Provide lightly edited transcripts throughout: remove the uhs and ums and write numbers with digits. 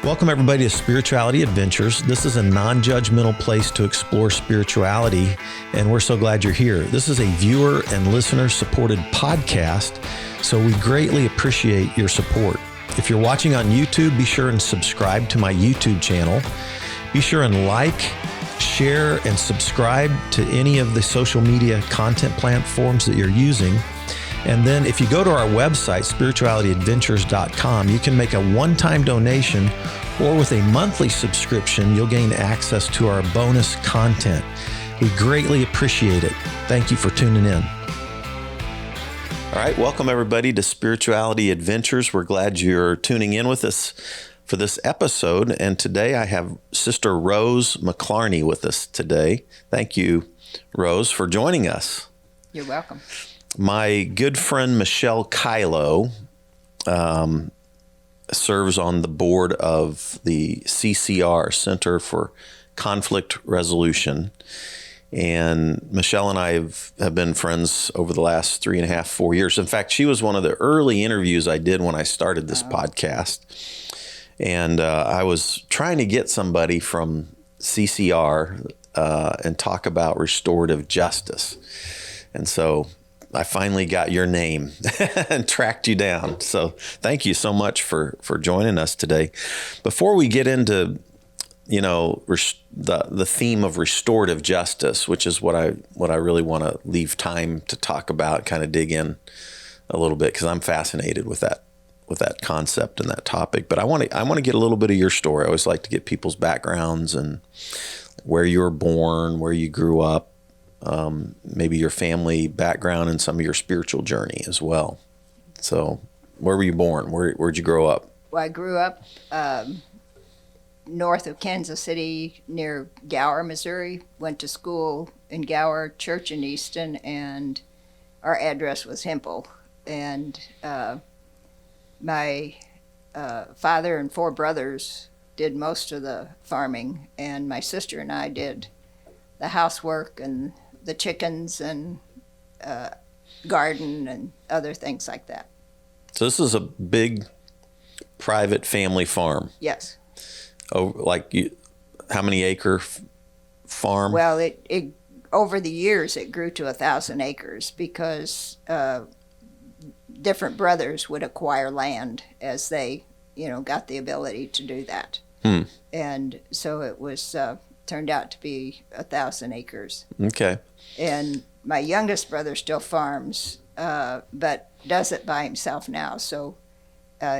Welcome, everybody, to Spirituality Adventures. This is a non-judgmental place to explore spirituality, and we're so glad you're here. This is a viewer and listener-supported podcast, so we greatly appreciate your support. If you're watching on YouTube, be sure and subscribe to my YouTube channel. Be sure and like, share, and subscribe to any of the social media content platforms that you're using. And then if you go to our website, spiritualityadventures.com, you can make a one-time donation, or with a monthly subscription, you'll gain access to our bonus content. We greatly appreciate it. Thank you for tuning in. All right, welcome everybody to Spirituality Adventures. We're glad you're tuning in with us for this episode. And today I have Sister Rose McLarney with us today. Thank you, Rose, for joining us. You're welcome. My good friend Michelle Kylo serves on the board of the CCR, Center for Conflict Resolution. And Michelle and I have been friends over the last 3.5, 4 years. In fact, she was one of the early interviews I did when I started this podcast. And I was trying to get somebody from CCR and talk about restorative justice. And so I finally got your name and tracked you down. So thank you so much for joining us today. Before we get into, the theme of restorative justice, which is what I really want to leave time to talk about, kind of dig in a little bit, because I'm fascinated with that concept and that topic. But I want to get a little bit of your story. I always like to get people's backgrounds and where you were born, where you grew up. Maybe your family background and some of your spiritual journey as well. So where were you born? Where'd you grow up? Well, I grew up north of Kansas City near Gower, Missouri. Went to school in Gower, church in Easton, and our address was Hempel. And my father and 4 brothers did most of the farming, and my sister and I did the housework and the chickens and garden and other things like that. So this is a big private family farm. Yes. Oh, how many acre farm? Well, it over the years it grew to 1,000 acres because different brothers would acquire land as they, got the ability to do that. And so it was turned out to be 1,000 acres. Okay. And my youngest brother still farms, but does it by himself now. So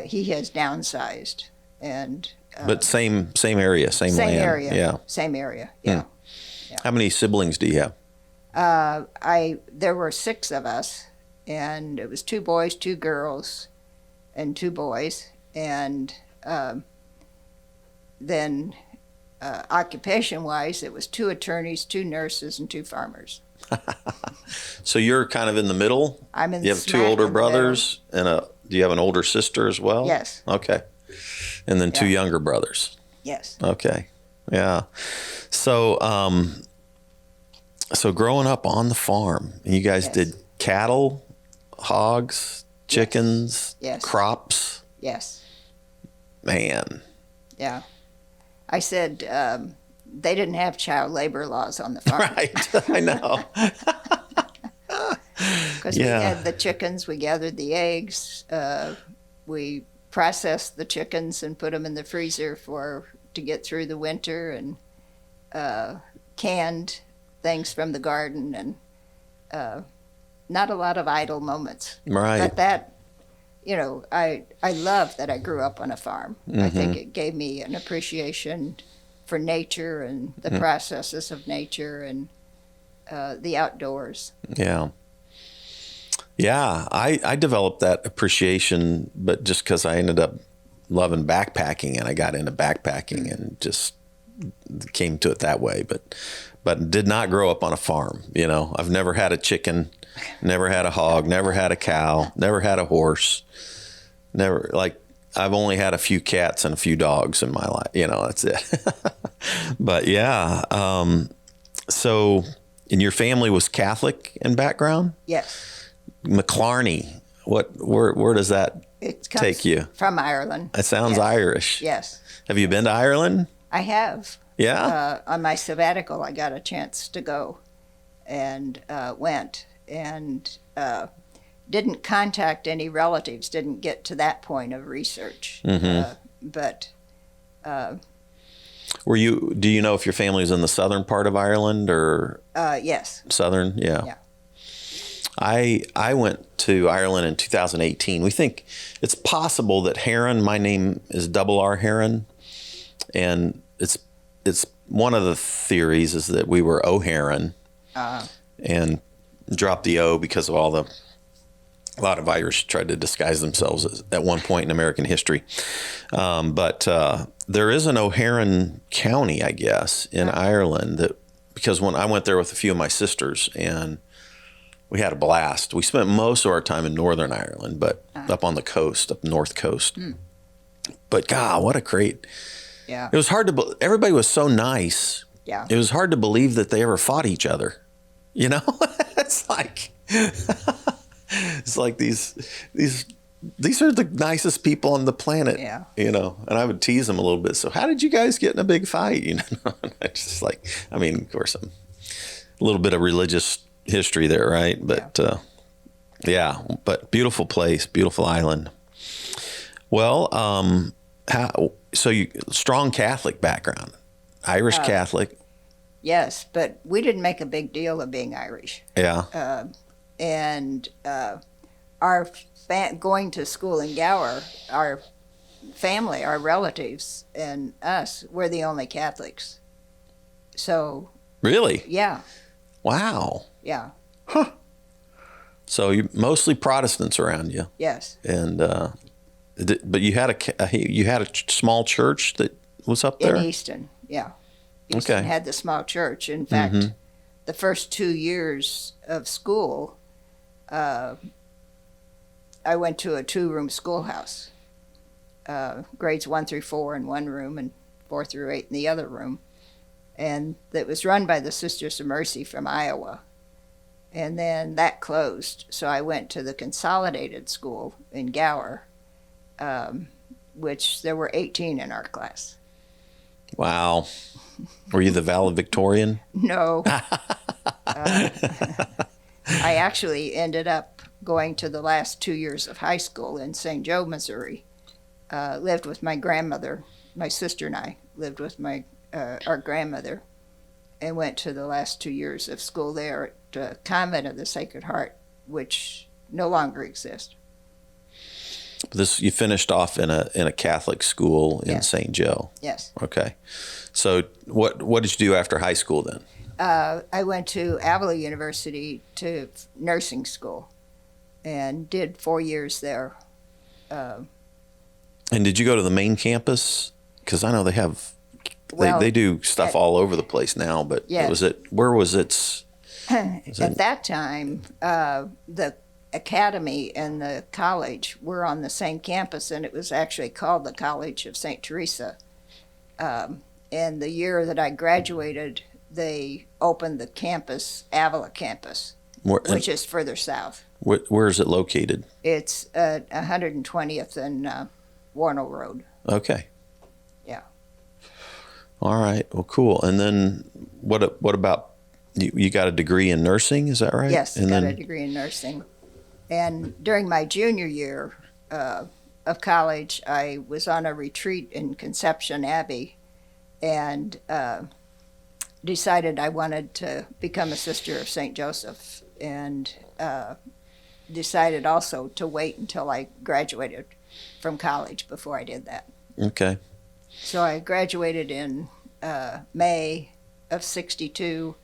he has downsized. And but same area, same land. Area, yeah. Same area. Yeah. Yeah. How many siblings do you have? There were 6 of us, and it was 2 boys, 2 girls, and 2 boys, and then. Occupation-wise, it was 2 attorneys, 2 nurses, and 2 farmers. So you're kind of in the middle? I'm in the middle. You have 2 older brothers, and do you have an older sister as well? Yes. Okay. And then 2 younger brothers? Yes. Okay. Yeah. So so growing up on the farm, you guys did cattle, hogs, chickens, crops? Yes. Man. Yeah. I said they didn't have child labor laws on the farm. Right, I know. Because we had the chickens, we gathered the eggs, we processed the chickens and put them in the freezer to get through the winter, and canned things from the garden, and not a lot of idle moments. Right. But that, I love that I grew up on a farm. Mm-hmm. I think it gave me an appreciation for nature and the processes of nature and the outdoors. Yeah. Yeah, I developed that appreciation, but just because I ended up loving backpacking, and I got into backpacking and just came to it that way, but did not grow up on a farm. I've never had a chicken, never had a hog, never had a cow, never had a horse, I've only had a few cats and a few dogs in my life. That's it. But yeah, so, and your family was Catholic in background? Yes. McLarney. Where does that It comes take you? from Ireland. It sounds Yes. Irish. Yes. Have you been to Ireland? I have. Yeah. On my sabbatical, I got a chance to go and went and didn't contact any relatives, didn't get to that point of research. But do you know if your family was in the southern part of Ireland or yes. southern? Yeah. Yeah. I went to Ireland in 2018. We think it's possible that Heron, my name is double R Heron, and it's one of the theories is that we were O'Heron and dropped the O because of a lot of Irish tried to disguise themselves at one point in American history. But there is an O'Heron County, I guess, in Ireland because when I went there with a few of my sisters and we had a blast. We spent most of our time in Northern Ireland, but up on the coast, up north coast. But God, what a great... Yeah. It was hard to... Everybody was so nice. Yeah. It was hard to believe that they ever fought each other. You know? It's like... It's like these are the nicest people on the planet. Yeah. You know? And I would tease them a little bit. So how did you guys get in a big fight? You know? It's just like... I mean, of course, a little bit of religious history there, right? But but beautiful place, beautiful island. Well, so you strong Catholic background, Irish Catholic. Yes, but we didn't make a big deal of being Irish. Yeah. And our going to school in Gower, our family, our relatives, and us, we're the only Catholics. So. Really? Yeah. Wow. Yeah. Huh. So you mostly Protestants around you. Yes. And but you had a small church that was up there in Easton. Yeah. Easton Okay. had the small church. In fact, the first 2 years of school, I went to a 2-room schoolhouse. Grades 1 through 4 in one room and 4 through 8 in the other room. And that was run by the Sisters of Mercy from Iowa. And then that closed. So I went to the consolidated school in Gower, which there were 18 in our class. Wow. Were you the valedictorian? No. I actually ended up going to the last 2 years of high school in St. Joe, Missouri. Lived with my grandmother. My sister and I lived with our grandmother, and went to the last 2 years of school there at Convent of the Sacred Heart, which no longer exists. You finished off in a Catholic school in Yes. St. Joe. Yes. Okay. So what did you do after high school then? I went to Avila University to nursing school and did 4 years there. And did you go to the main campus? Because I know they have... Well, they do stuff all over the place now, but Yes. where was it? At that time, the academy and the college were on the same campus, and it was actually called the College of St. Teresa. And the year that I graduated, they opened the campus, Avila campus, which is further south. Where is it located? It's at 120th and Warnell Road. Okay. Yeah. All right. Well, cool. And then what about you got a degree in nursing? Is that right? Yes, and got a degree in nursing. And during my junior year of college, I was on a retreat in Conception Abbey and decided I wanted to become a Sister of St. Joseph, and decided also to wait until I graduated from college before I did that. Okay. So I graduated in May of '62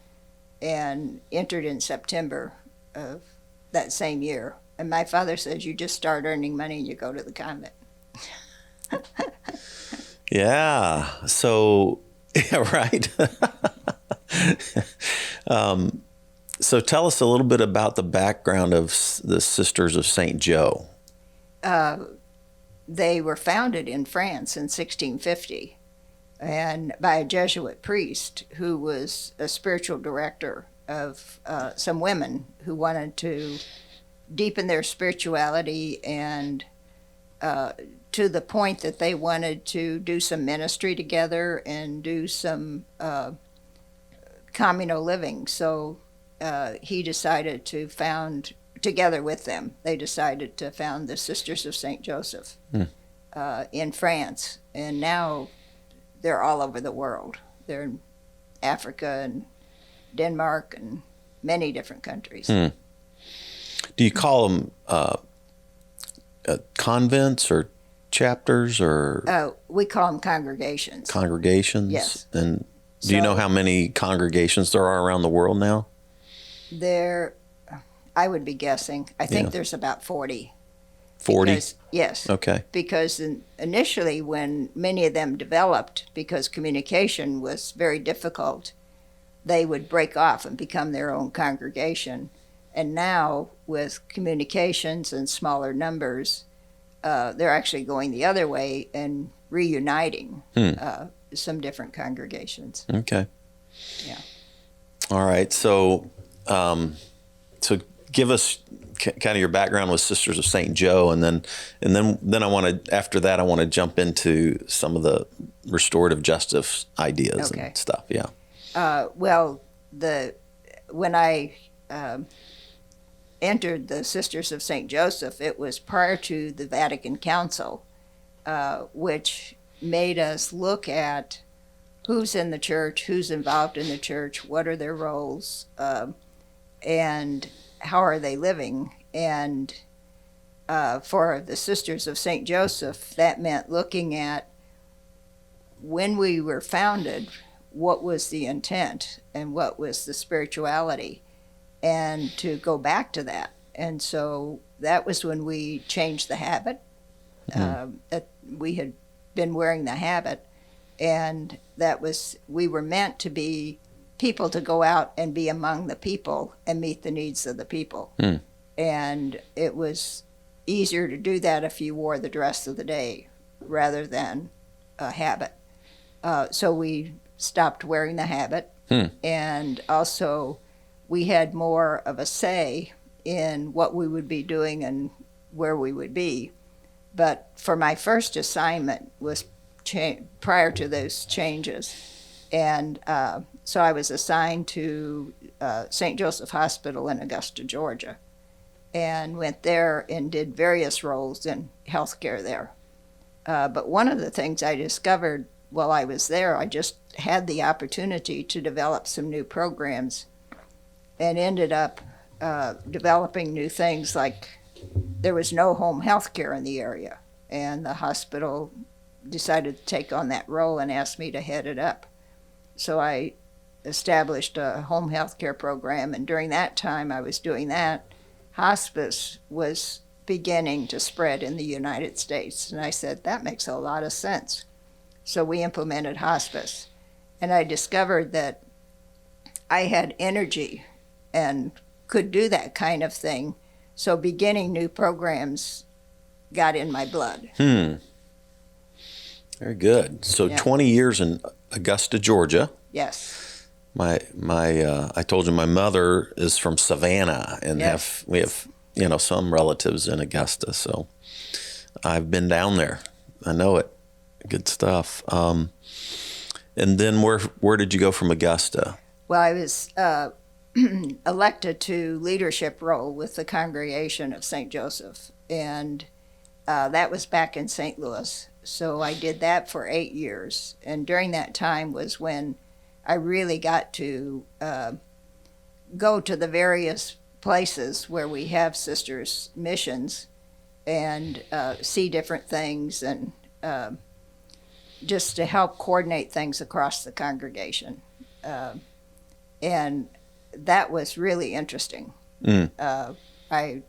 and entered in September of that same year. And my father says, you just start earning money and you go to the convent. Yeah. So, yeah, right. So tell us a little bit about the background of the Sisters of St. Joe. They were founded in France in 1650 and by a Jesuit priest who was a spiritual director of some women who wanted to deepen their spirituality, and to the point that they wanted to do some ministry together and do some communal living. So he decided to found, together with them, they decided to found the Sisters of St. Joseph in France. And now they're all over the world. They're in Africa and Denmark and many different countries. Do you call them convents or chapters or? We call them congregations. Congregations? Yes. And do you know how many congregations there are around the world now? There, I would be guessing. I think there's about 40. 40? Yes. Okay. Because initially when many of them developed, because communication was very difficult, they would break off and become their own congregation. And now with communications and smaller numbers, they're actually going the other way and reuniting some different congregations. Okay. Yeah. All right. So, so give us kind of your background with Sisters of St. Joe, and then I want to, after that, I want to jump into some of the restorative justice ideas and stuff. Yeah. Well, when I entered the Sisters of St. Joseph, it was prior to the Vatican Council, which made us look at who's in the church, who's involved in the church, what are their roles, and how are they living. And for the Sisters of St. Joseph, that meant looking at when we were founded, what was the intent and what was the spirituality, and to go back to that. And so that was when we changed the habit. That we had been wearing the habit, and that was, we were meant to be people to go out and be among the people and meet the needs of the people. And it was easier to do that if you wore the dress of the day rather than a habit. So we stopped wearing the habit, and also we had more of a say in what we would be doing and where we would be. But for my first assignment was prior to those changes, and so I was assigned to St. Joseph Hospital in Augusta, Georgia, and went there and did various roles in healthcare there. But one of the things I discovered while I was there, I just had the opportunity to develop some new programs, and ended up developing new things, like there was no home health care in the area, and the hospital decided to take on that role and asked me to head it up. So I established a home health care program, and during that time I was doing that, hospice was beginning to spread in the United States, and I said, that makes a lot of sense. So we implemented hospice, and I discovered that I had energy and could do that kind of thing. So beginning new programs got in my blood. Very good. So 20 years in Augusta, Georgia. Yes. I told you my mother is from Savannah, and we have some relatives in Augusta. So I've been down there. I know it. Good stuff. And then where did you go from Augusta? Well, I was elected to leadership role with the Congregation of St. Joseph, and that was back in St. Louis. So I did that for 8 years, and during that time was when I really got to go to the various places where we have sisters' missions and see different things, and just to help coordinate things across the congregation. And that was really interesting. I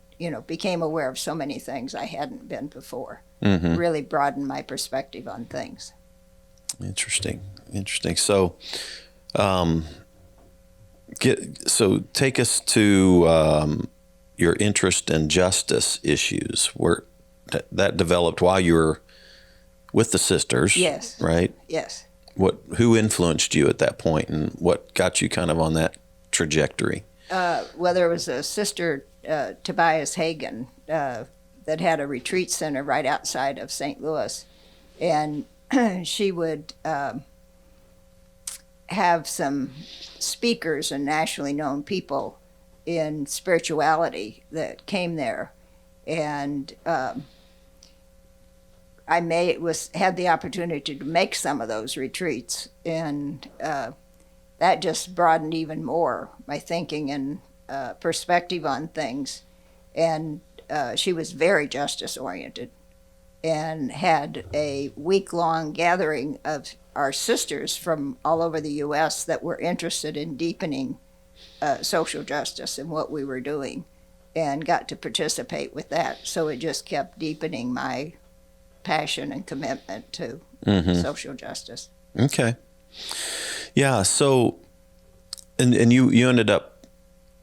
became aware of so many things I hadn't been before. Really broadened my perspective on things. Interesting. So, take us to your interest in justice issues, where that developed while you were with the sisters. Yes. Right? Yes. Who influenced you at that point, and what got you kind of on that trajectory? Well, there was a sister Tobias Hagen that had a retreat center right outside of St. Louis. And she would have some speakers and nationally known people in spirituality that came there. And I had the opportunity to make some of those retreats, and that just broadened even more my thinking and perspective on things. And she was very justice oriented, and had a week-long gathering of our sisters from all over the U.S. that were interested in deepening social justice and what we were doing, and got to participate with that. So it just kept deepening my passion and commitment to social justice. Okay. Yeah. So, and you ended up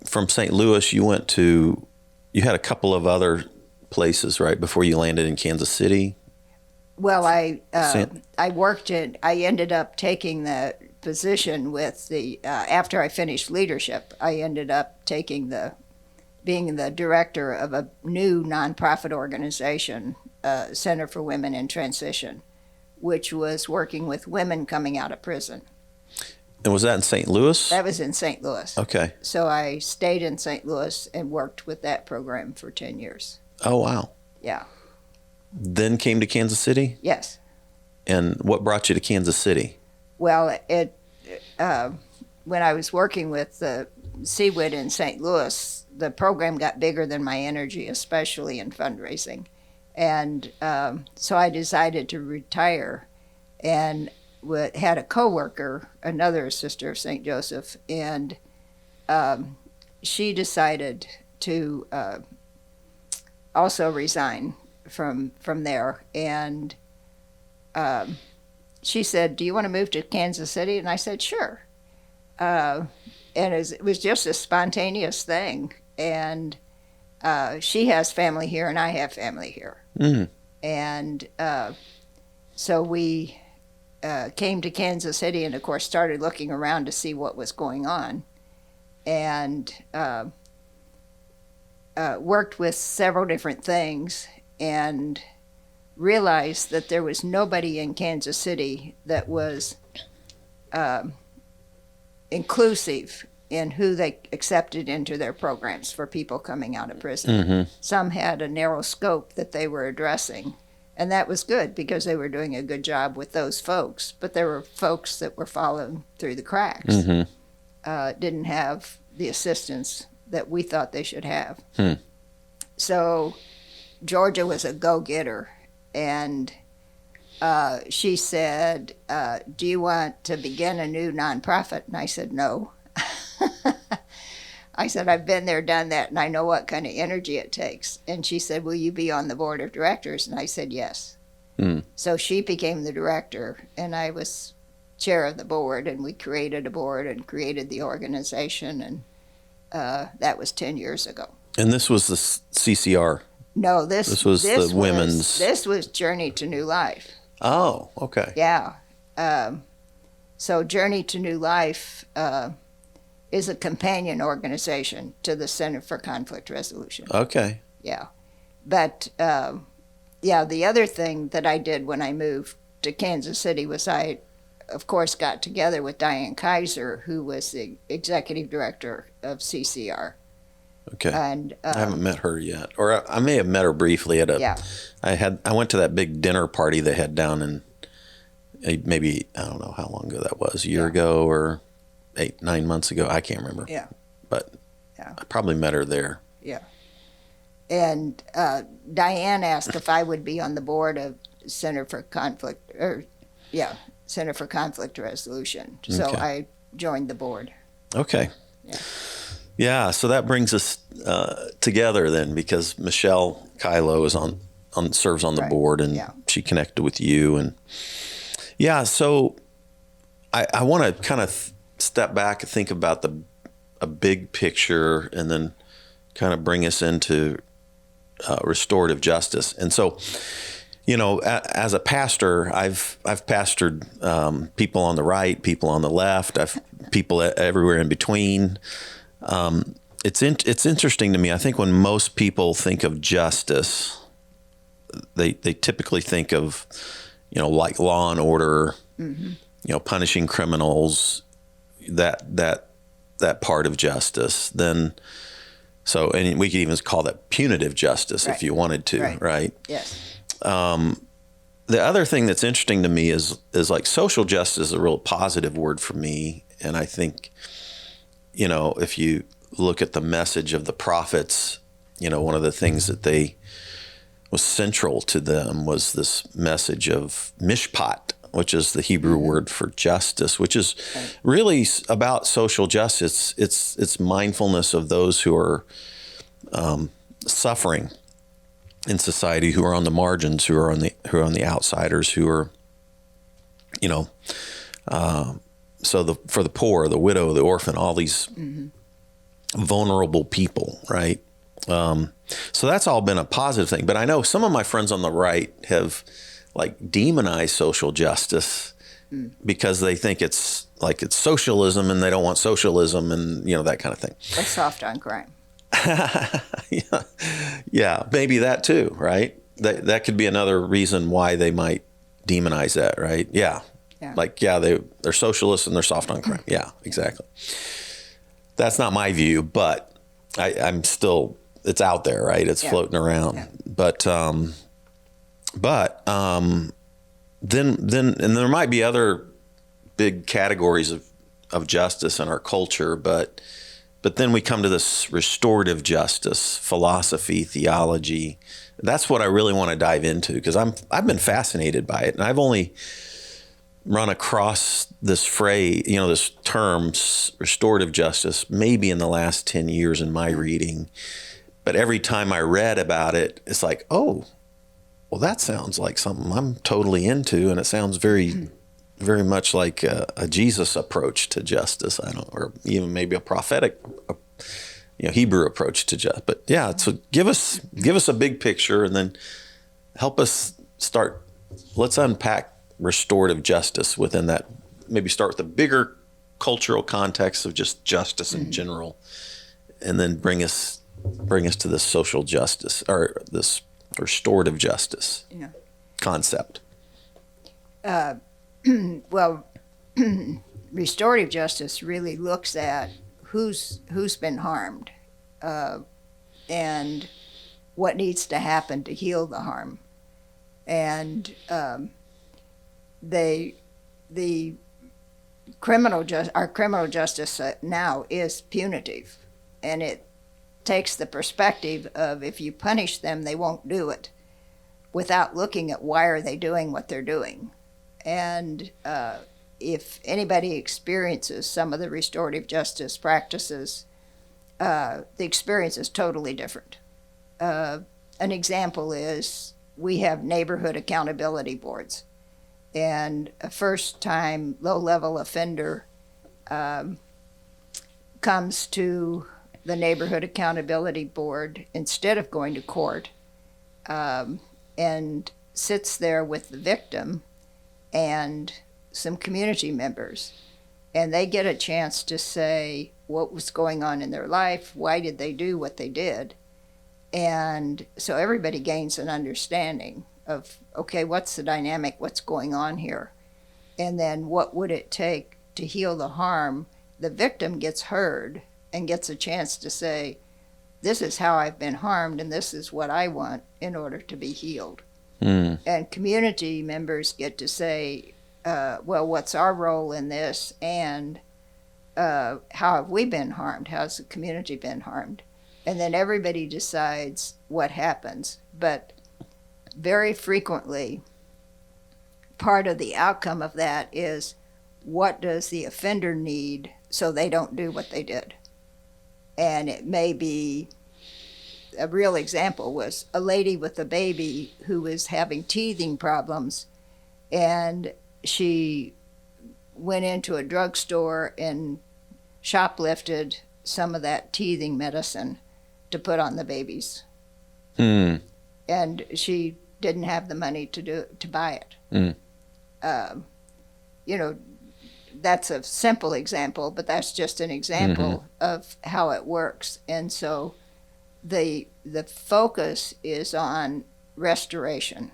from St. Louis, you had a couple of other places, right, before you landed in Kansas City? Well, I ended up taking the position with after I finished leadership, I ended up being the director of a new nonprofit organization, Center for Women in Transition, which was working with women coming out of prison. And was that in St. Louis? That was in St. Louis. Okay. So I stayed in St. Louis and worked with that program for 10 years. Oh, wow. Yeah. Then came to Kansas City? Yes. And what brought you to Kansas City? Well, when I was working with the CWID in St. Louis, the program got bigger than my energy, especially in fundraising. And so I decided to retire, and had a coworker, another sister of St. Joseph, and she decided to also resign from there. And she said, "Do you want to move to Kansas City?" And I said, "Sure." And it was just a spontaneous thing. And she has family here, and I have family here. Mm. And so we came to Kansas City, and of course started looking around to see what was going on, and worked with several different things, and realized that there was nobody in Kansas City that was inclusive in who they accepted into their programs for people coming out of prison. Mm-hmm. Some had a narrow scope that they were addressing, and that was good because they were doing a good job with those folks. But there were folks that were falling through the cracks, didn't have the assistance that we thought they should have. So Georgia was a go-getter, and she said, "Do you want to begin a new nonprofit?" And I said, "No." I said, "I've been there, done that, and I know what kind of energy it takes." And she said, "Will you be on the board of directors?" And I said, "Yes." So she became the director, and I was chair of the board, and we created a board and created the organization, and that was 10 years ago. And this was the CCR? No, this was the women's. This was Journey to New Life. Oh, okay. Yeah. So Journey to New Life is a companion organization to the Center for Conflict Resolution. Okay. Yeah. But, the other thing that I did when I moved to Kansas City was I, of course, got together with Diane Kaiser, who was the executive director of CCR. Okay. And I haven't met her yet, or I may have met her briefly at I went to that big dinner party they had down in maybe, I don't know how long ago that was, a year ago or 8-9 months ago. I can't remember. Yeah. But I probably met her there. Yeah. And Diane asked if I would be on the board of Center for Conflict Resolution. So I joined the board. Okay. Yeah. Yeah, so that brings us together then, because Michelle Kylo is serves on the board, and she connected with you, and so I want to kind of step back and think about a big picture, and then kind of bring us into restorative justice. And so, as a pastor, I've pastored people on the right, people on the left, people everywhere in between. it's interesting to me. I think when most people think of justice, they typically think of, like Law and Order, punishing criminals, that part of justice. Then, and we could even call that punitive justice if you wanted to, right? Yes. The other thing that's interesting to me is like social justice is a real positive word for me. And I think, if you look at the message of the prophets, one of the things that was central to them was this message of mishpat, which is the Hebrew word for justice, which is really about social justice. It's mindfulness of those who are suffering in society, who are on the margins, who are on the outsiders, who are, for the poor, the widow, the orphan, all these vulnerable people, right? So that's all been a positive thing. But I know some of my friends on the right have demonized social justice because they think it's socialism and they don't want socialism and that kind of thing. Or soft on crime. Yeah, maybe that too, right? That could be another reason why they might demonize that, right? Yeah. They're socialists and they're soft on crime. Yeah, exactly. That's not my view, but I'm still, it's out there, right? It's floating around. Yeah. Then there might be other big categories of justice in our culture, but then we come to this restorative justice philosophy, theology. That's what I really want to dive into because I've been fascinated by it, and I've only run across this phrase, this term, restorative justice, maybe in the last 10 years in my reading. But every time I read about it, it's like, oh, well, that sounds like something I'm totally into, and it sounds very, very much like a Jesus approach to justice. Or even maybe a prophetic, Hebrew approach to justice. But yeah, so give us a big picture, and then help us start. Let's unpack restorative justice within that. Maybe start with the bigger cultural context of just justice in general, and then bring us to this social justice or this restorative justice concept. Well, restorative justice really looks at who's been harmed and what needs to happen to heal the harm. And the our criminal justice now is punitive, and it takes the perspective of if you punish them, they won't do it, without looking at why are they doing what they're doing. And if anybody experiences some of the restorative justice practices, the experience is totally different. An example is we have neighborhood accountability boards. And a first-time low-level offender comes to the neighborhood accountability board instead of going to court and sits there with the victim and some community members. And they get a chance to say what was going on in their life, why did they do what they did. And so everybody gains an understanding of, okay, what's the dynamic, what's going on here? And then what would it take to heal the harm? The victim gets heard and gets a chance to say, this is how I've been harmed and this is what I want in order to be healed. And community members get to say, well, what's our role in this, and how have we been harmed? How's the community been harmed? And then everybody decides what happens. But very frequently, part of the outcome of that is, what does the offender need so they don't do what they did? And it may be, a real example was a lady with a baby who was having teething problems, and she went into a drugstore and shoplifted some of that teething medicine to put on the babies. And she didn't have the money to buy it. that's a simple example, but that's just an example of how it works. And so the focus is on restoration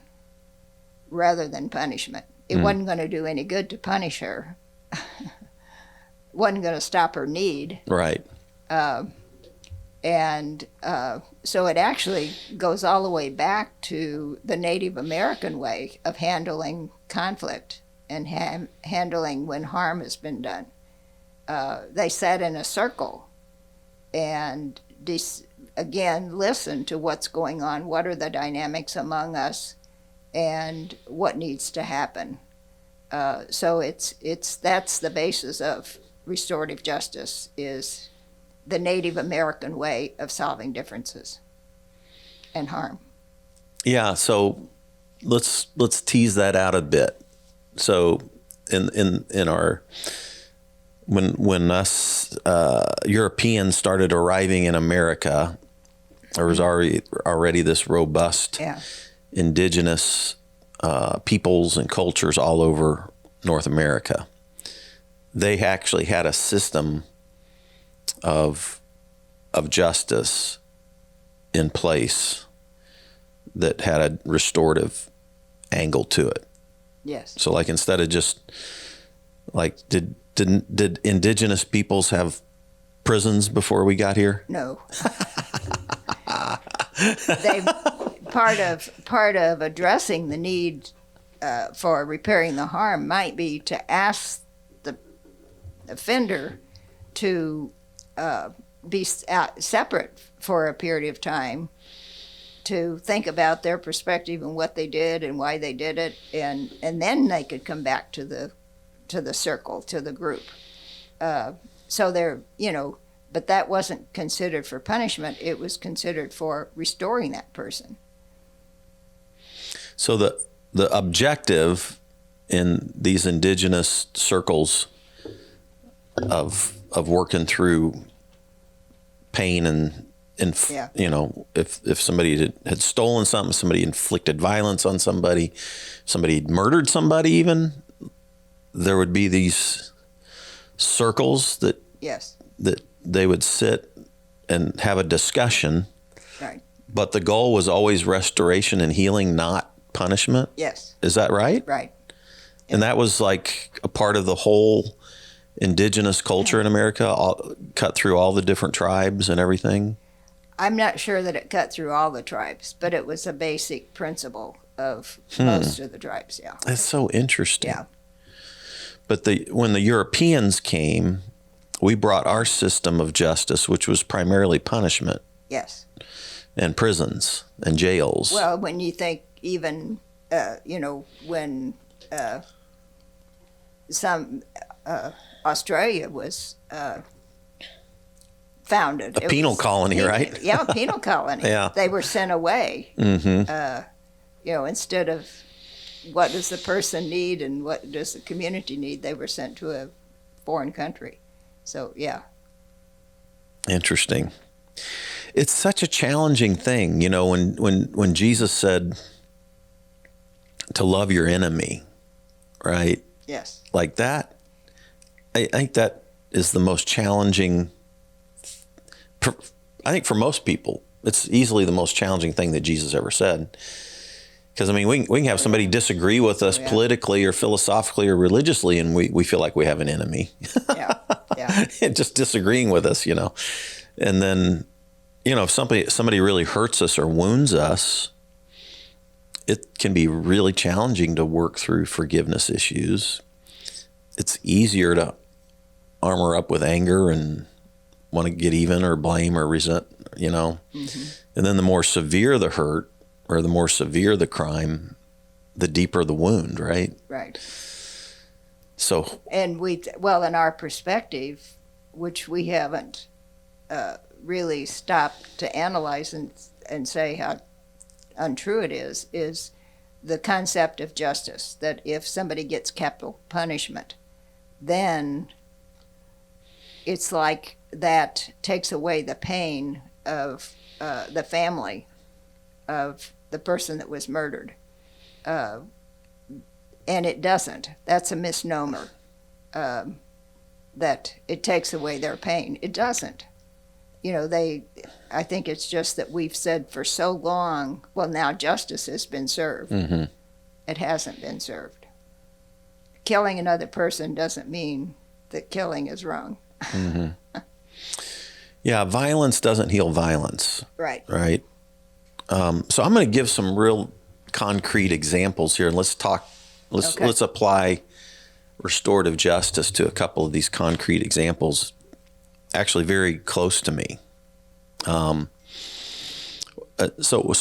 rather than punishment. It wasn't going to do any good to punish her. Wasn't going to stop her need. Right. So it actually goes all the way back to the Native American way of handling conflict and handling when harm has been done. They sat in a circle and again listen to what's going on, what are the dynamics among us, and what needs to happen. So that's the basis of restorative justice, is the Native American way of solving differences and harm. Yeah, so let's tease that out a bit. So in our when us Europeans started arriving in America, there was already this robust indigenous peoples and cultures all over North America. They actually had a system of justice in place that had a restorative angle to it. Yes. So like instead of just like did indigenous peoples have prisons before we got here? No. They part of addressing the need for repairing the harm might be to ask the offender to be separate for a period of time, to think about their perspective and what they did and why they did it, and then they could come back to the circle, to the group. So they're, but that wasn't considered for punishment. It was considered for restoring that person. So the objective in these indigenous circles of working through pain and if somebody had stolen something, somebody inflicted violence on somebody murdered somebody even, there would be these circles that they would sit and have a discussion. Right. But the goal was always restoration and healing, not punishment. Yes. Is that right? Right. And that was like a part of the whole indigenous culture in America, cut through all the different tribes and everything? I'm not sure that it cut through all the tribes, but it was a basic principle of most of the tribes, yeah. That's so interesting. Yeah. But when the Europeans came, we brought our system of justice, which was primarily punishment. Yes. And prisons and jails. Well, when you think even, when Australia was founded. A penal colony, right? Yeah, a penal colony. Yeah. They were sent away. Instead of what does the person need and what does the community need, they were sent to a foreign country. So, yeah. Interesting. It's such a challenging thing, when Jesus said to love your enemy, right? Yes. Like that, I think that is the most challenging. I think for most people, it's easily the most challenging thing that Jesus ever said. Because, we can have somebody disagree with us politically or philosophically or religiously, and we feel like we have an enemy. Yeah. Just disagreeing with us, And then, if somebody really hurts us or wounds us, it can be really challenging to work through forgiveness issues. It's easier to armor up with anger and want to get even or blame or resent, Mm-hmm. And then the more severe the hurt or the more severe the crime, the deeper the wound, right? Right. So. And in our perspective, which we haven't really stopped to analyze and say how untrue it is the concept of justice, that if somebody gets capital punishment, then it's like that takes away the pain of the family of the person that was murdered. And it doesn't. That's a misnomer. that it takes away their pain. It doesn't. I think it's just that we've said for so long, well, now justice has been served. Mm-hmm. It hasn't been served. Killing another person doesn't mean that killing is wrong. Mm-hmm. Yeah, violence doesn't heal violence. Right. Right. So I'm going to give some real concrete examples here, and let's talk. Let's apply restorative justice to a couple of these concrete examples, actually very close to me. So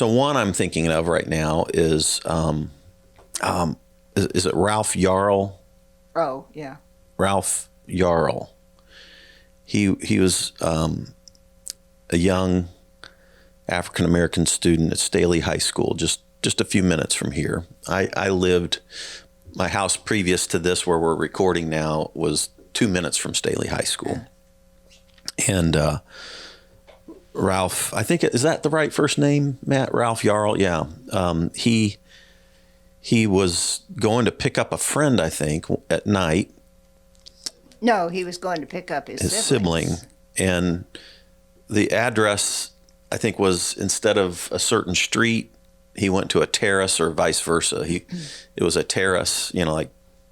one I'm thinking of right now is it Ralph Yarl? Oh, yeah. Ralph Yarl. He was a young African-American student at Staley High School, just a few minutes from here. I lived, my house previous to this where we're recording now was 2 minutes from Staley High School. And Ralph, I think, is that the right first name, Matt? Ralph Yarl? Yeah. He was going to pick up a friend, I think, at night. No, he was going to pick up his sibling. And the address, I think, was instead of a certain street, he went to a terrace, or vice versa. It was a terrace, like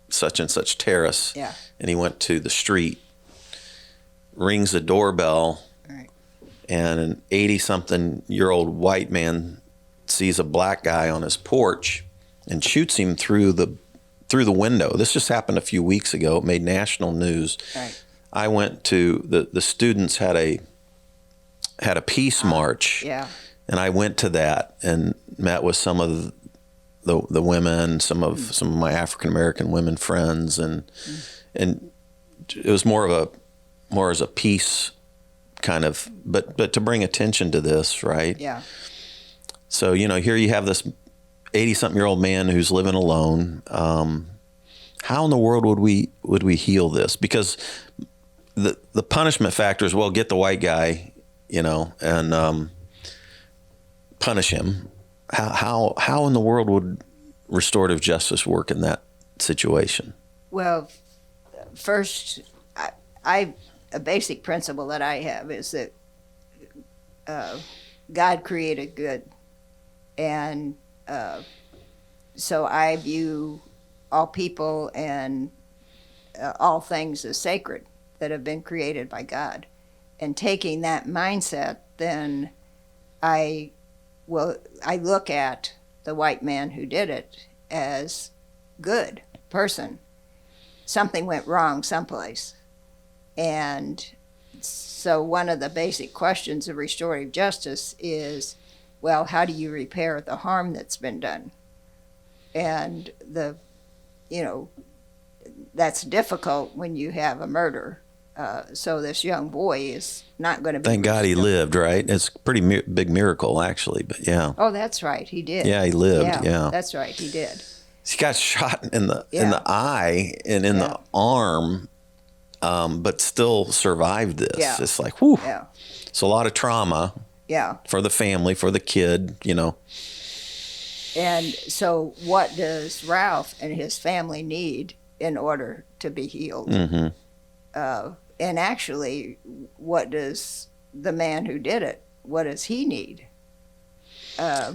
such and such terrace. Yeah. And he went to the street, rings the doorbell, right. And an 80-something-year-old white man sees a black guy on his porch and shoots him through the window. This just happened a few weeks ago. It made national news. Right. I went to the students had a peace march. Yeah. And I went to that and met with some of the women, some of my African American women friends, and it was more as a peace kind of, but to bring attention to this, right? Yeah. So here you have this 80-something-year-old man who's living alone. How in the world would we heal this? Because the punishment factor is, well, get the white guy, and punish him. How in the world would restorative justice work in that situation? Well, first, a basic principle that I have is that God created good, and so I view all people and all things as sacred that have been created by God. And taking that mindset, then I look at the white man who did it as good person. Something went wrong someplace. And so one of the basic questions of restorative justice is, well, how do you repair the harm that's been done? And that's difficult when you have a murder. So this young boy is not going to be... Thank God he lived, right? It's a pretty big miracle, actually, but yeah. Oh, that's right, he did. Yeah, he lived, yeah. That's right, he did. He got shot in the eye and in the arm, but still survived this. Yeah. It's like, whew. Yeah. It's a lot of trauma. Yeah. For the family, for the kid, And so what does Ralph and his family need in order to be healed? Mm-hmm. And actually, what does the man who did it, what does he need? But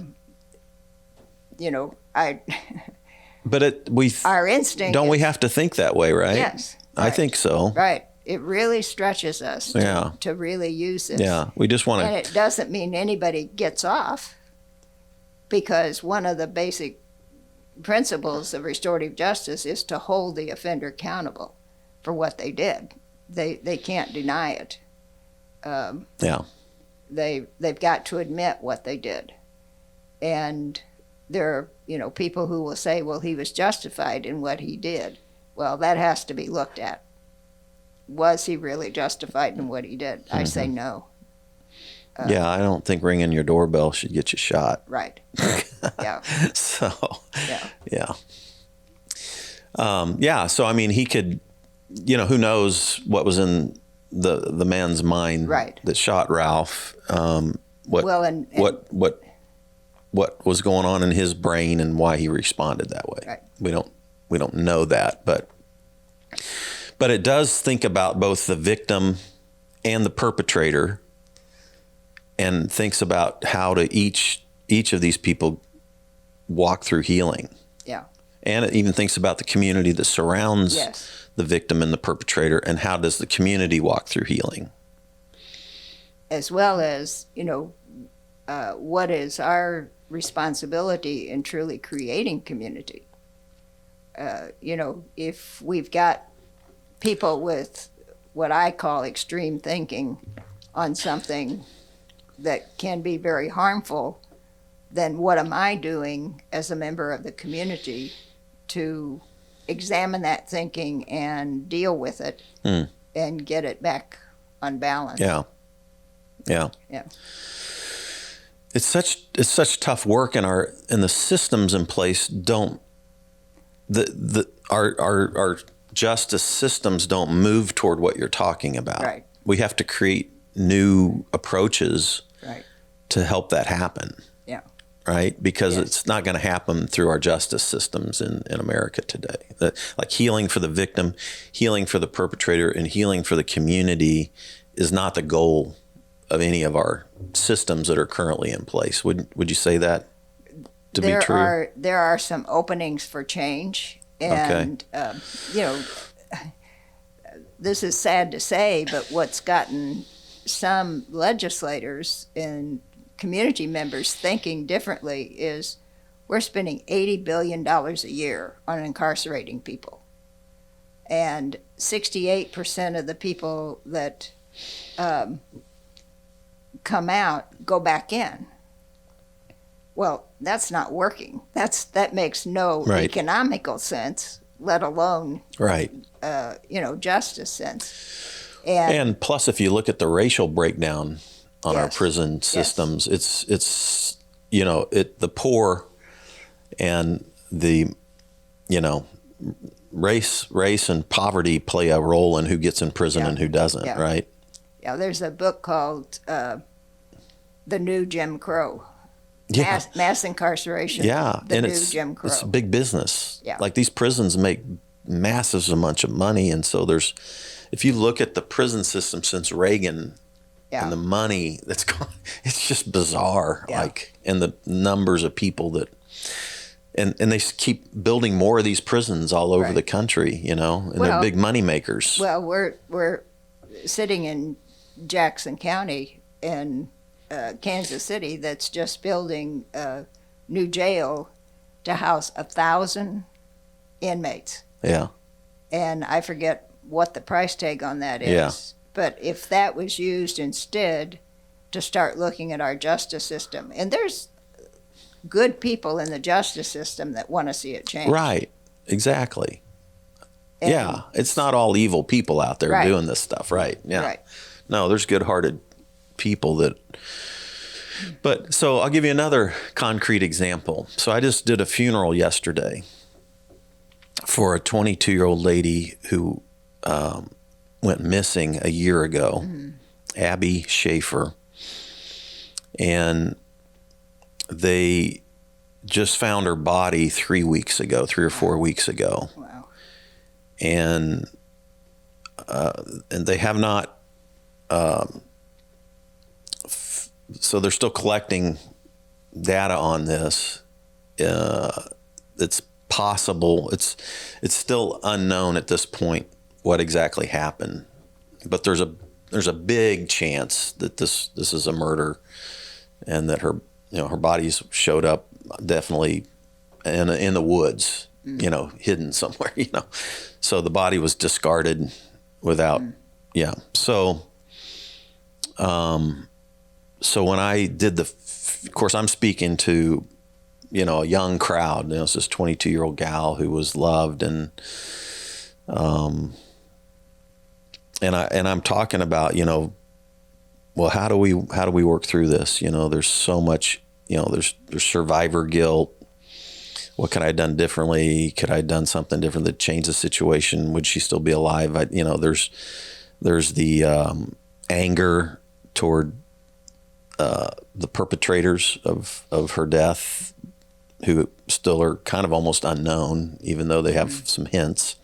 our instinct. Don't we have to think that way, right? Yes. Right. I think so. Right. It really stretches us to really use this. Yeah. We just want to. And it doesn't mean anybody gets off, because one of the basic principles of restorative justice is to hold the offender accountable for what they did. They can't deny it. They've got to admit what they did. And there are, people who will say, well, he was justified in what he did. Well, that has to be looked at. Was he really justified in what he did? I say no. I don't think ringing your doorbell should get you shot. Right. Yeah. So, yeah. So, I mean, he could, who knows what was in the man's mind that shot Ralph. What was going on in his brain and why he responded that way. Right. We don't know that, but But it does think about both the victim and the perpetrator, and thinks about how to each of these people walk through healing. Yeah. And it even thinks about the community that surrounds Yes. the victim and the perpetrator, and how does the community walk through healing. As well as, what is our responsibility in truly creating community? If we've got people with what I call extreme thinking on something that can be very harmful, then what am I doing as a member of the community to examine that thinking and deal with it and get it back on balance? Yeah. It's such tough work, and the systems in place don't, our justice systems don't move toward what you're talking about. Right. We have to create new approaches to help that happen. Yeah. Right? Because Yes. it's not going to happen through our justice systems in America today. Like healing for the victim, healing for the perpetrator, and healing for the community is not the goal of any of our systems that are currently in place. Would you say that to be true? There are some openings for change, and this is sad to say, but what's gotten some legislators and community members thinking differently is we're spending $80 billion a year on incarcerating people, and 68% of the people that come out go back in. Well, that's not working. That makes no economical sense, let alone justice sense. And plus, if you look at the racial breakdown on our prison systems, it's the poor and the race and poverty play a role in who gets in prison and who doesn't. Right? Yeah. There's a book called The New Jim Crow. Yeah. Mass incarceration. Yeah. The New Jim Crow. It's big business. Yeah. Like these prisons make massive amounts of money. And so if you look at the prison system since Reagan and the money that's gone, it's just bizarre. Yeah. And the numbers of people that, and they keep building more of these prisons all over the country, and they're big money makers. Well, we're sitting in Jackson County in Kansas City that's just building a new jail to house 1,000 inmates. Yeah. And I forget what the price tag on that is. Yeah. But if that was used instead to start looking at our justice system, and there's good people in the justice system that want to see it change. Right. Exactly. And it's not all evil people out there doing this stuff. Right. Yeah. Right. No, there's good-hearted people but so I'll give you another concrete example. So I just did a funeral yesterday for a 22-year-old lady who went missing a year ago, Abby Schaefer. And they just found her body 3 or 4 weeks ago. Wow. And they have not, so they're still collecting data on this. It's possible. It's still unknown at this point what exactly happened, but there's a big chance that this is a murder, and that her body's showed up definitely in the woods, hidden somewhere, So the body was discarded without, So when I did of course, I'm speaking to, a young crowd. It's this 22-year-old gal who was loved, and I'm talking about, well, how do we work through this? There's so much, there's survivor guilt. What could I have done differently? Could I have done something different that changed the situation? Would she still be alive? There's the anger toward the perpetrators of her death, who still are kind of almost unknown, even though they have some hints.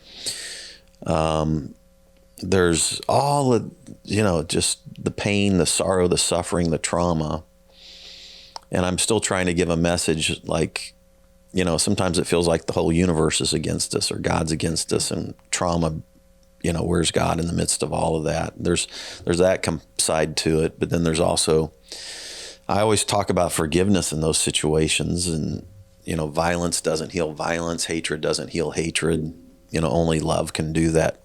there's all of, just the pain, the sorrow, the suffering, the trauma. And I'm still trying to give a message like, sometimes it feels like the whole universe is against us or God's against us, and trauma, where's God in the midst of all of that? There's that side to it. But then there's also, I always talk about forgiveness in those situations, and, violence doesn't heal violence. Hatred doesn't heal hatred. Only love can do that.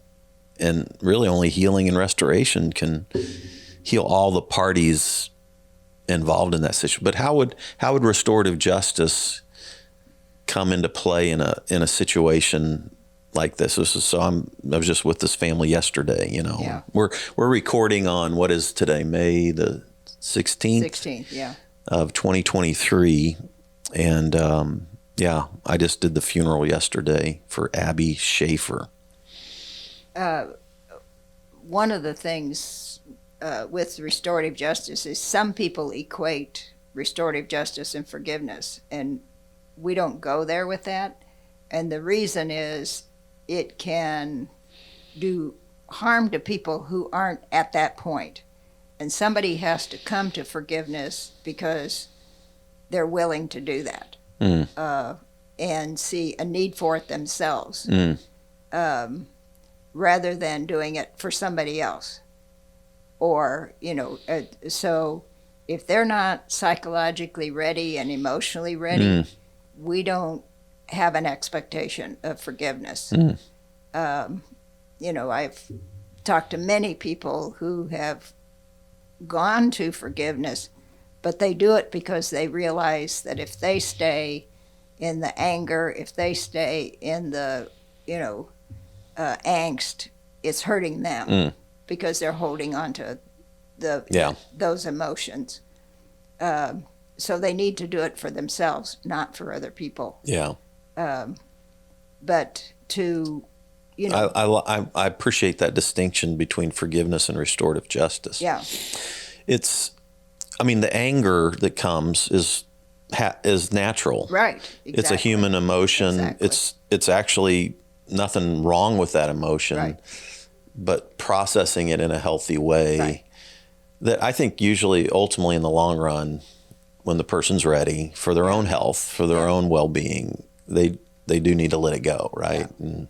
And really only healing and restoration can heal all the parties involved in that situation. But how would restorative justice come into play in a situation like this? I was just with this family yesterday. Yeah. We're recording on, what is today, May the 16th? 16th, yeah. Of 2023, and I just did the funeral yesterday for Abby Schaefer. One of the things with restorative justice is some people equate restorative justice and forgiveness, and we don't go there with that. And the reason is it can do harm to people who aren't at that point. And somebody has to come to forgiveness because they're willing to do that and see a need for it themselves. Rather than doing it for somebody else. Or, so if they're not psychologically ready and emotionally ready, we don't have an expectation of forgiveness. I've talked to many people who have gone to forgiveness, but they do it because they realize that if they stay in the anger, if they stay in the, angst, it's hurting them because they're holding on to those emotions. So they need to do it for themselves, not for other people. Yeah. But to, I appreciate that distinction between forgiveness and restorative justice. Yeah. The anger that comes is natural. Right. Exactly. It's a human emotion. Exactly. It's actually nothing wrong with that emotion, right. But processing it in a healthy way, right. that I think usually ultimately in the long run, when the person's ready for their own health, for their own well-being, they do need to let it go, right? Yeah.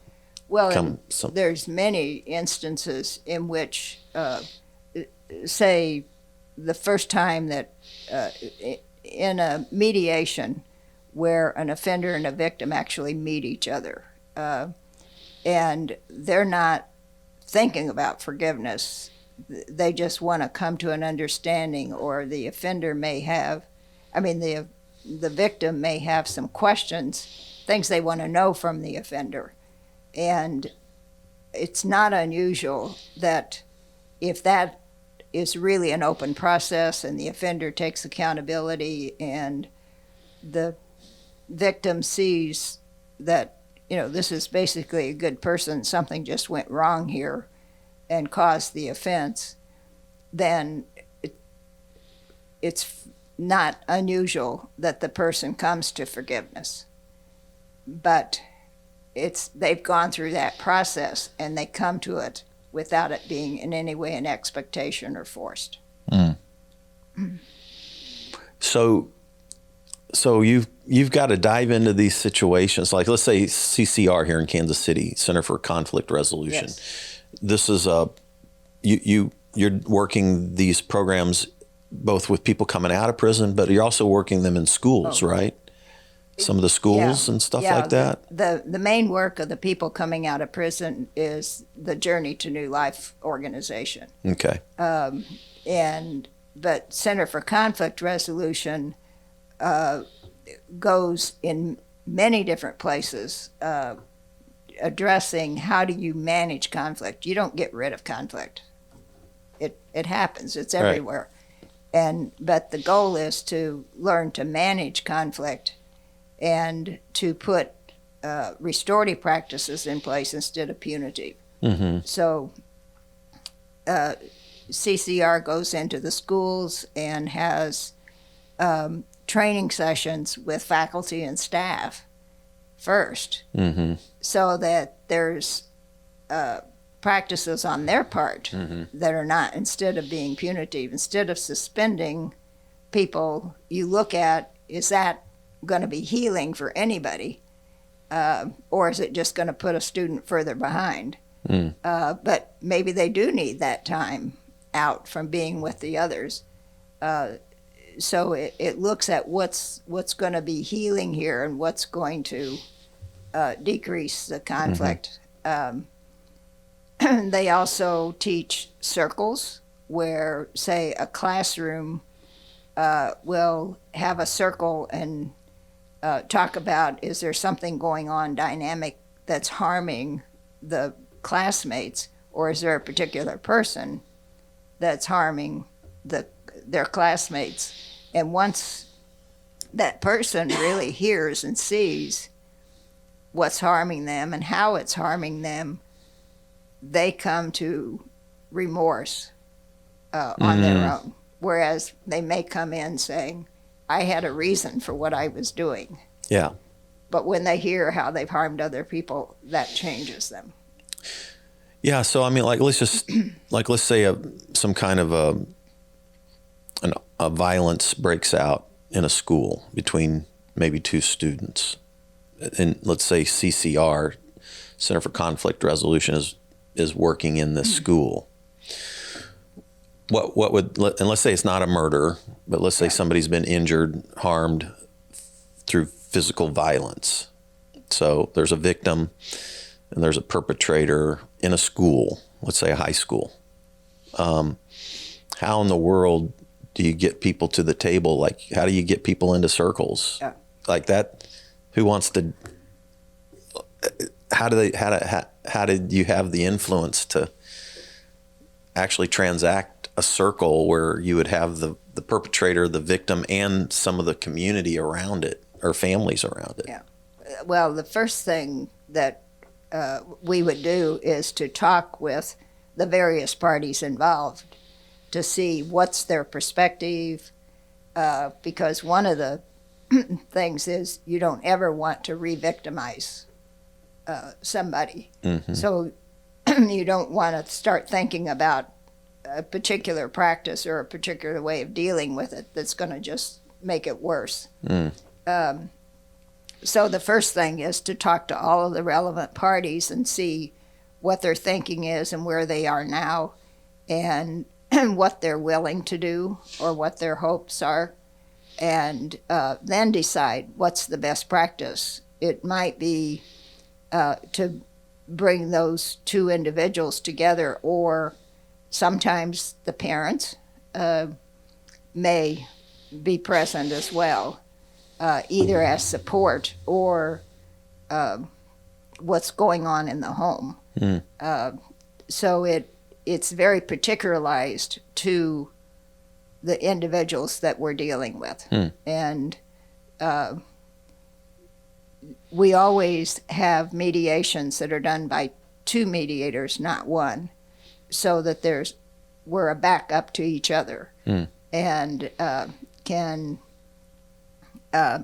Well, there's many instances in which, say, the first time that in a mediation where an offender and a victim actually meet each other, and they're not thinking about forgiveness, they just want to come to an understanding, or the offender may have, the victim may have some questions, things they want to know from the offender. And it's not unusual that if that is really an open process and the offender takes accountability and the victim sees that, this is basically a good person, something just went wrong here and caused the offense, then it's not unusual that the person comes to forgiveness. But they've gone through that process and they come to it without it being in any way an expectation or forced. So you've got to dive into these situations, like let's say CCR here in Kansas City, Center for Conflict Resolution. Yes. This is you're working these programs both with people coming out of prison, but you're also working them in schools, right? Some of the schools and stuff like that. The main work of the people coming out of prison is the Journey to New Life organization. Okay. But Center for Conflict Resolution goes in many different places, addressing how do you manage conflict. You don't get rid of conflict. It happens. It's everywhere. Right. But the goal is to learn to manage conflict and to put restorative practices in place instead of punitive. Mm-hmm. So CCR goes into the schools and has training sessions with faculty and staff first, so that there's practices on their part that are not, instead of being punitive, instead of suspending people, you look at, is that going to be healing for anybody? Or is it just going to put a student further behind? But maybe they do need that time out from being with the others. So it looks at what's going to be healing here and what's going to decrease the conflict. They also teach circles where, say, a classroom will have a circle and talk about, is there something going on dynamic that's harming the classmates, or is there a particular person that's harming their classmates? And once that person really hears and sees what's harming them and how it's harming them, they come to remorse on their own. Whereas they may come in saying, I had a reason for what I was doing. Yeah. But when they hear how they've harmed other people, that changes them. Yeah. So, I mean, like, let's say some kind of a violence breaks out in a school between maybe two students. And let's say CCR, Center for Conflict Resolution, is working in this school. What would, and let's say it's not a murder, but let's say somebody's been injured, harmed through physical violence. So there's a victim and there's a perpetrator in a school, let's say a high school. How in the world do you get people to the table? Like, how do you get people into circles like that? Who wants to? How did you have the influence to actually transact a circle where you would have the perpetrator, the victim, and some of the community around it or families around it? Yeah. Well, the first thing that we would do is to talk with the various parties involved to see what's their perspective, because one of the things is you don't ever want to re-victimize somebody. So you don't want to start thinking about a particular practice or a particular way of dealing with it that's going to just make it worse. So the first thing is to talk to all of the relevant parties and see what their thinking is and where they are now and what they're willing to do or what their hopes are, and then decide what's the best practice. It might be to bring those two individuals together, or sometimes the parents may be present as well, either as support or what's going on in the home. So it's very particularized to the individuals that we're dealing with. And we always have mediations that are done by two mediators, not one, so that we're a backup to each other and can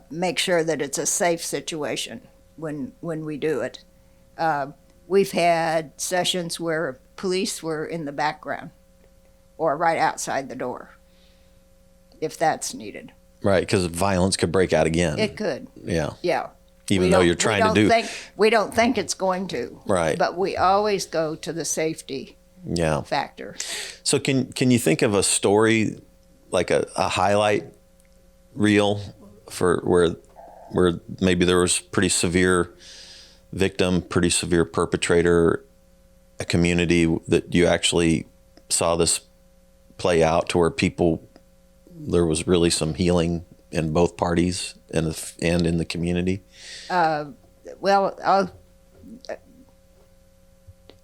make sure that it's a safe situation when we do it. We've had sessions where police were in the background or right outside the door, if that's needed. Right, because violence could break out again. It could. Yeah. Yeah. Even though you're trying to do... We don't think it's going to. Right. But we always go to the safety factor. So can you think of a story, like a highlight reel for where maybe there was pretty severe victim, pretty severe perpetrator, a community that you actually saw this play out to where there was really some healing in both parties and in the community? Well,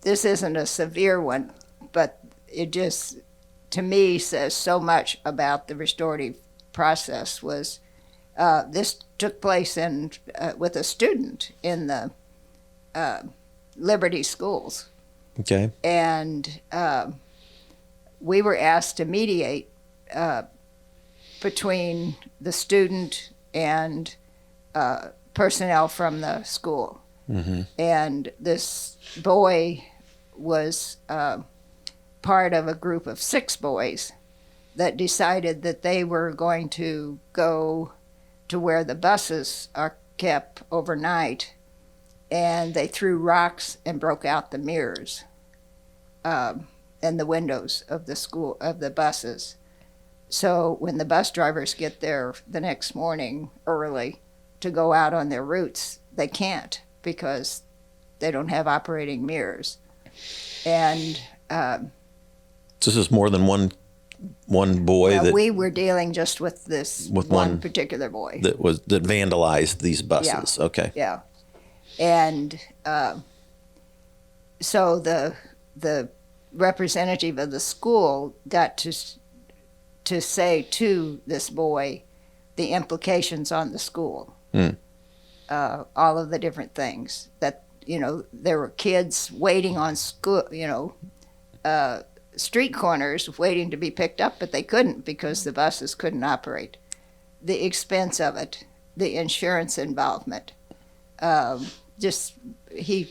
this isn't a severe one, but it just, to me, says so much about the restorative process. Was this took place with a student in the Liberty schools. Okay. And we were asked to mediate between the student and personnel from the school. And this boy was part of a group of 6 boys that decided that they were going to go to where the buses are kept overnight, and they threw rocks and broke out the mirrors and the windows of the buses. So when the bus drivers get there the next morning early to go out on their routes, they can't because they don't have operating mirrors. And so this is more than one boy that we were dealing just with this with one particular boy that vandalized these buses. Yeah. Okay. Yeah. And so the representative of the school got to say to this boy the implications on the school, all of the different things that, there were kids waiting on school, street corners waiting to be picked up, but they couldn't because the buses couldn't operate. The expense of it, the insurance involvement, he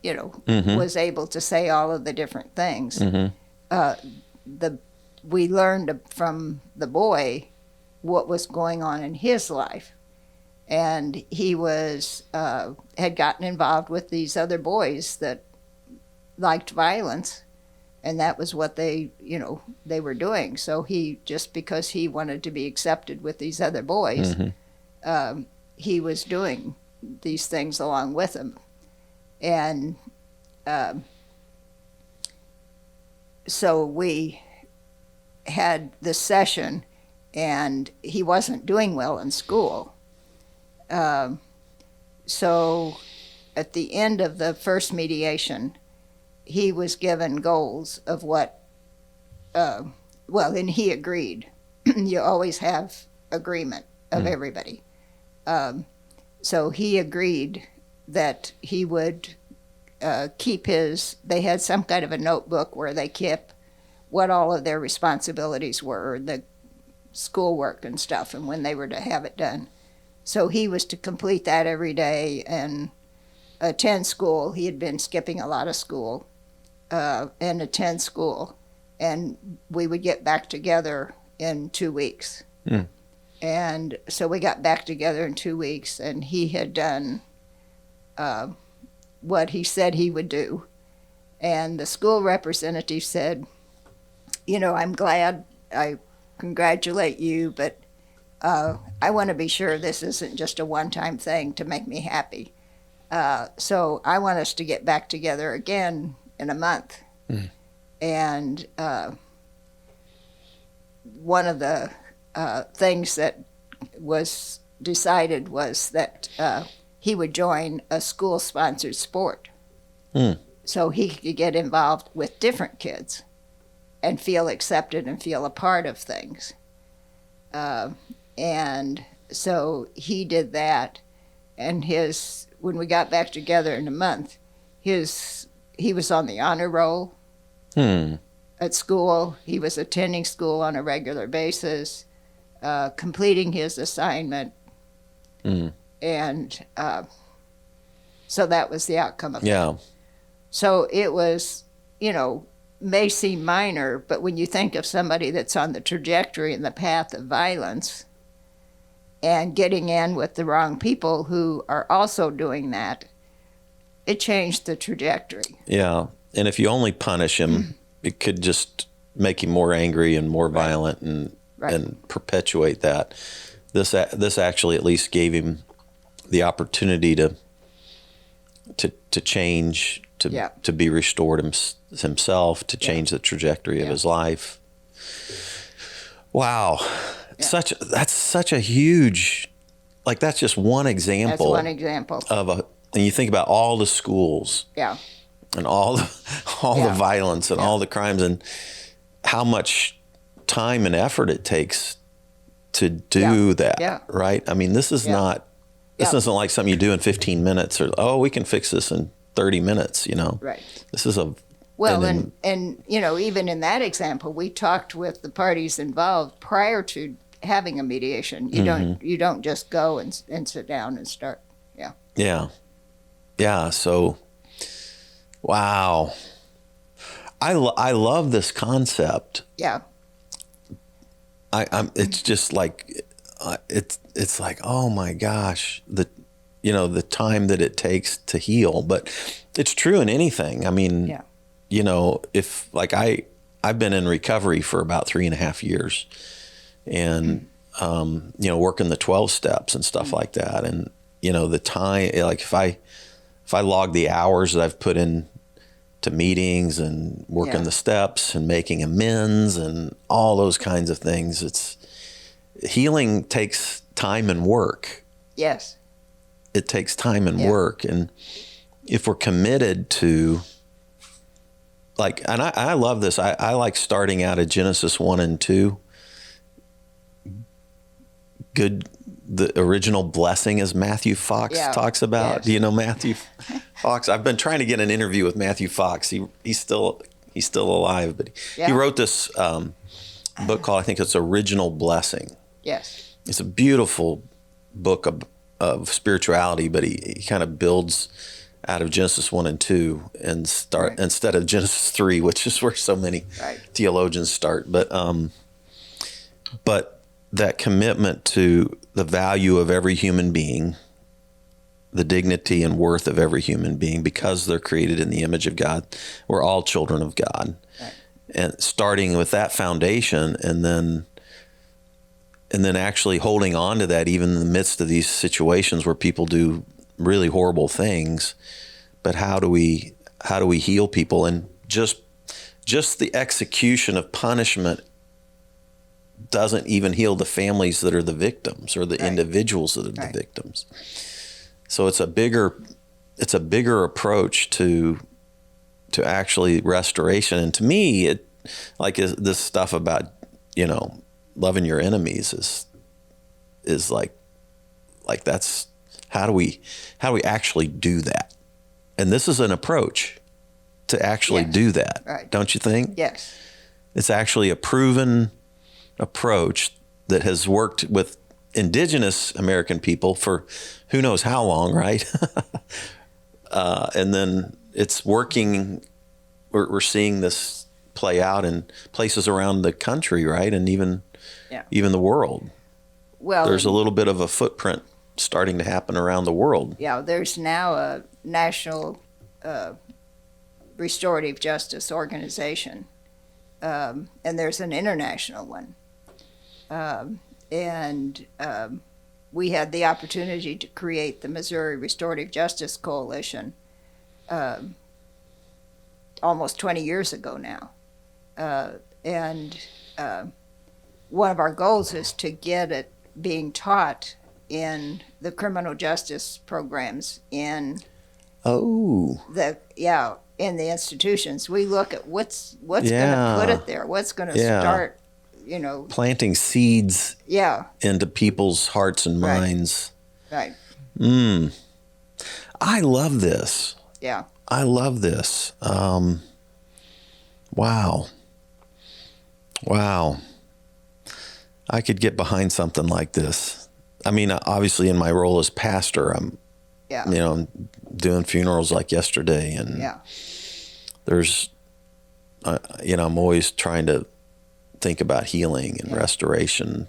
was able to say all of the different things. We learned from the boy what was going on in his life, and he had gotten involved with these other boys that liked violence, and that was what they were doing. So just because he wanted to be accepted with these other boys, he was doing these things along with them. And so we had this session, and he wasn't doing well in school. So at the end of the first mediation, he was given goals of what, and he agreed. You always have agreement of everybody. So he agreed that he would they had some kind of a notebook where they kept what all of their responsibilities were, the schoolwork and stuff, and when they were to have it done. So he was to complete that every day and attend school. He had been skipping a lot of school and attend school. And we would get back together in 2 weeks. And so we got back together in 2 weeks, and he had done what he said he would do. And the school representative said, I'm glad, I congratulate you, but I want to be sure this isn't just a one-time thing to make me happy. So I want us to get back together again in a month. And one of the things that was decided was that he would join a school-sponsored sport. So he could get involved with different kids and feel accepted and feel a part of things. And so he did that. And when we got back together in a month, he was on the honor roll at school. He was attending school on a regular basis, completing his assignment. And so that was the outcome of it. So it was, may seem minor, but when you think of somebody that's on the trajectory and the path of violence and getting in with the wrong people who are also doing that, it changed the trajectory. Yeah. And if you only punish him, it could just make him more angry and more violent and perpetuate that. This actually at least gave him the opportunity to change, to be restored himself, to change the trajectory of his life. Wow. Yeah. That's such a huge, that's just one example. That's one example. And you think about all the schools. Yeah. And all the violence and all the crimes and how much time and effort it takes to do that, right? I mean, this isn't like something you do in 15 minutes or, we can fix this in 30 minutes, Right. This is and even in that example, we talked with the parties involved prior to having a mediation. You don't just go and sit down and start. Yeah. Yeah. Yeah. So, wow. I love this concept. Yeah. It's just like, it's like, oh my gosh, the time that it takes to heal. But it's true in anything. I mean, Yeah. if like I've been in recovery for about 3.5 years, and working the 12 steps and stuff like that. And the time, like if I log the hours that I've put in to meetings and working the steps and making amends and all those kinds of things, healing takes time and work. Yes. It takes time and work. And if we're committed to, like, and I love this. I like starting out at Genesis 1 and 2. The original blessing, as Matthew Fox talks about. Yes. Do you know Matthew Fox? I've been trying to get an interview with Matthew Fox. He's still alive, but he wrote this book called, I think it's Original Blessing. Yes. It's a beautiful book of spirituality, but he kind of builds out of Genesis 1 and 2 and instead of Genesis 3, which is where so many theologians start. But that commitment to the value of every human being, the dignity and worth of every human being, because they're created in the image of God. We're all children of God. Right. And starting with that foundation, and then actually holding on to that, even in the midst of these situations where people do really horrible things. But how do we heal people? And just the execution of punishment doesn't even heal the families that are the victims, or the individuals that are the victims. So it's a bigger approach to actually restoration. And to me, it is this stuff about loving your enemies is like that's how do we actually do that? And this is an approach to actually do that, don't you think? Yes. It's actually a proven approach that has worked with indigenous American people for who knows how long, right? And then it's working. We're seeing this play out in places around the country, right? And even the world. Well, there's a little bit of a footprint starting to happen around the world. Yeah, there's now a national restorative justice organization, and there's an international one. We had the opportunity to create the Missouri Restorative Justice Coalition almost 20 years ago now. One of our goals is to get it being taught in the criminal justice programs in the institutions. We look at what's going to put it there, what's going to start, planting seeds into people's hearts and minds. Right. I love this. Yeah. I love this. Wow. I could get behind something like this. I mean, obviously in my role as pastor, I'm doing funerals like yesterday, and there's, I'm always trying to think about healing and restoration,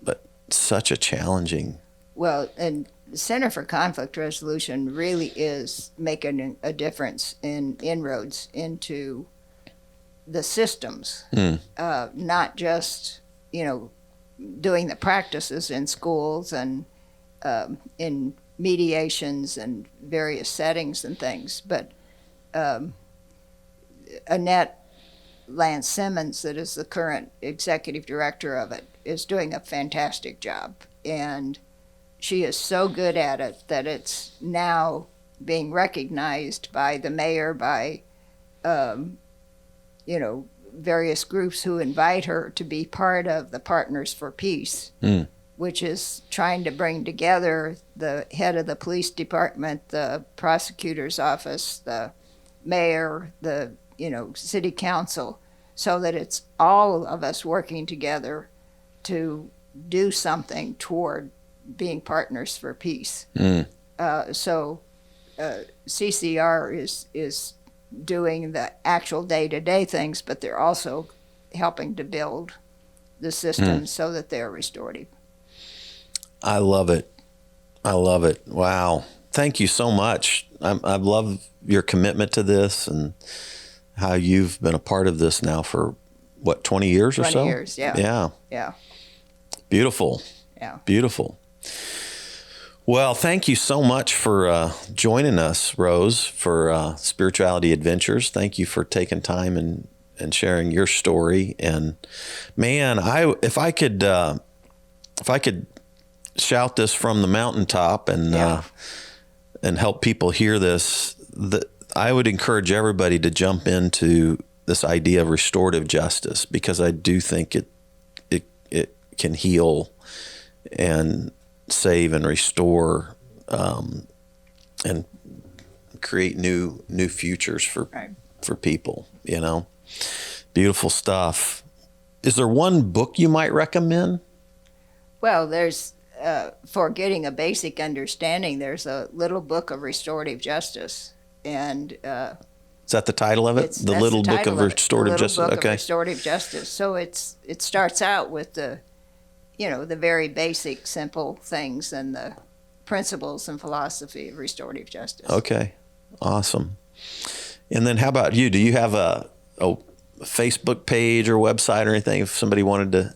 but such a challenging. Well, and the Center for Conflict Resolution really is making a difference in inroads into the systems, not just, doing the practices in schools and in mediations and various settings and things, but Annette Lance Simmons, that is the current executive director of it, is doing a fantastic job. And she is so good at it that it's now being recognized by the mayor, by, various groups who invite her to be part of the Partners for Peace, which is trying to bring together the head of the police department, the prosecutor's office, the mayor, the city council, so that it's all of us working together to do something toward being partners for peace. So CCR is doing the actual day-to-day things, but they're also helping to build the systems so that they're restorative. I love it. I love it. Wow. Thank you so much. I love your commitment to this and how you've been a part of this now for, 20 years or so? 20 years, yeah. Yeah. Yeah. Beautiful. Yeah. Beautiful. Well, thank you so much for joining us, Rose, for Spirituality Adventures. Thank you for taking time and sharing your story. And man, if I could shout this from the mountaintop and help people hear this, I would encourage everybody to jump into this idea of restorative justice, because I do think it can heal and save and restore and create new futures for people, Beautiful stuff. Is there one book you might recommend? Well, there's for getting a basic understanding, there's a little book of restorative justice, and is that the title of it? The Little Book of Restorative Justice. Book of Restorative Justice. So it starts out with the very basic, simple things and the principles and philosophy of restorative justice. Okay, awesome. And then how about you? Do you have a Facebook page or website or anything if somebody wanted to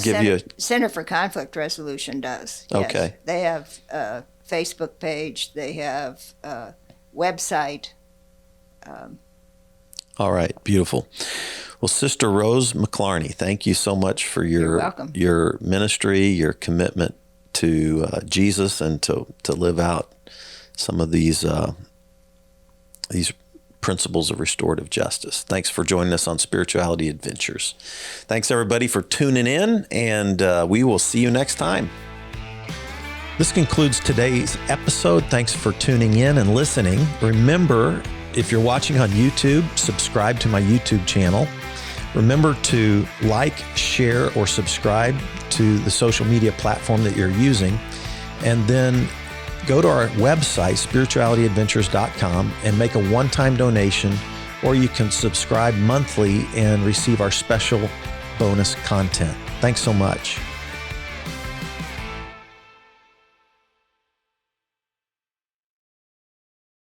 give you a... Center for Conflict Resolution does. Yes. Okay. They have a Facebook page. They have a website. All right, beautiful. Well, Sister Rose McLarney, thank you so much for your ministry, your commitment to Jesus, and to live out some of these principles of restorative justice. Thanks for joining us on Spirituality Adventures. Thanks, everybody, for tuning in, and we will see you next time. This concludes today's episode. Thanks for tuning in and listening. Remember, if you're watching on YouTube, subscribe to my YouTube channel. Remember to like, share, or subscribe to the social media platform that you're using. And then go to our website, spiritualityadventures.com, and make a one-time donation, or you can subscribe monthly and receive our special bonus content. Thanks so much.